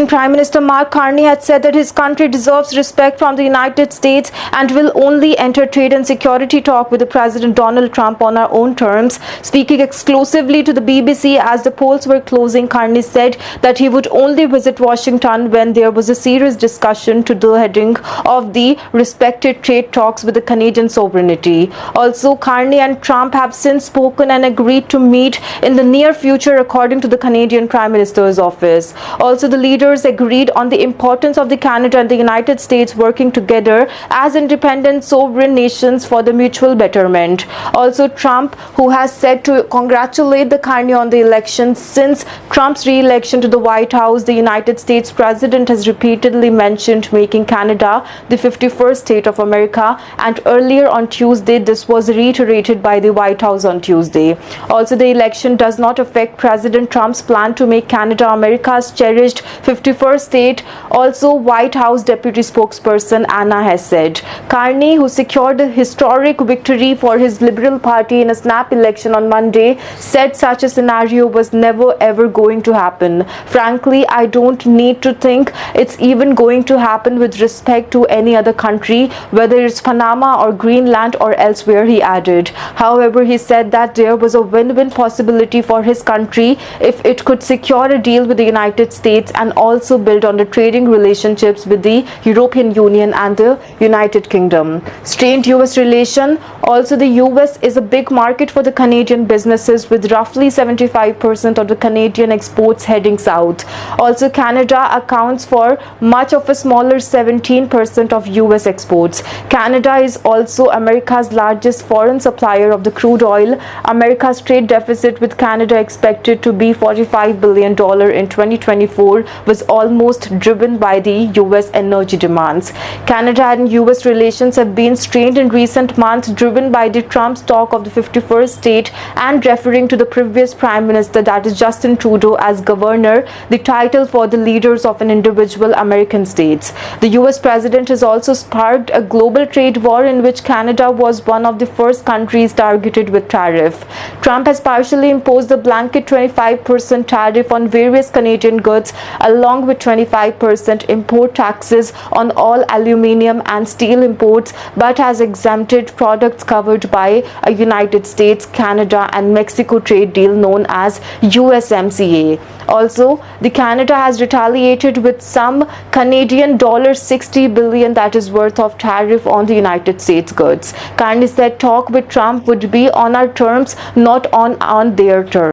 Prime Minister Mark Carney had said that his country deserves respect from the United States and will only enter trade and security talk with the President Donald Trump on our own terms. Speaking exclusively to the BBC as the polls were closing, Carney said that he would only visit Washington when there was a serious discussion to the heading of the respected trade talks with the Canadian sovereignty. Also, Carney and Trump have since spoken and agreed to meet in the near future, according to the Canadian Prime Minister's office. Also, the leaders agreed on the importance of the Canada and the United States working together as independent sovereign nations for the mutual betterment. Also, Trump, who has said to congratulate the Carney on the election since Trump's re-election to the White House, the United States President has repeatedly mentioned making Canada the 51st state of America, and earlier on Tuesday this was reiterated by the White House on Tuesday. Also, the election does not affect President Trump's plan to make Canada America's cherished 51st state. Also, White House Deputy Spokesperson Anna has said. Carney, who secured a historic victory for his Liberal Party in a snap election on Monday, said such a scenario was never ever going to happen. Frankly, I don't need to think it's even going to happen with respect to any other country, whether it's Panama or Greenland or elsewhere, he added. However, he said that there was a win-win possibility for his country if it could secure a deal with the United States and also build on the trading relationships with the European Union and the United Kingdom. Strained US relation. Also, the US is a big market for the Canadian businesses, with roughly 75% of the Canadian exports heading south. Also, Canada accounts for much of a smaller 17% of US exports. Canada is also America's largest foreign supplier of the crude oil. America's trade deficit with Canada, expected to be $45 billion in 2024, was almost driven by the US energy demands. Canada and US relations have been strained in recent months, driven by the Trump's talk of the 51st state and referring to the previous Prime Minister, that is Justin Trudeau, as governor, the title for the leaders of an individual American states. The US president has also sparked a global trade war in which Canada was one of the first countries targeted with tariff. Trump has partially imposed a blanket 25% tariff on various Canadian goods, along with 25% import taxes on all aluminium and steel imports, but has exempted products covered by a United States, Canada and Mexico trade deal known as USMCA. Also, the Canada has retaliated with some Canadian $60 billion that is worth of tariff on the United States goods. Carney said talk with Trump would be on our terms, not on their terms.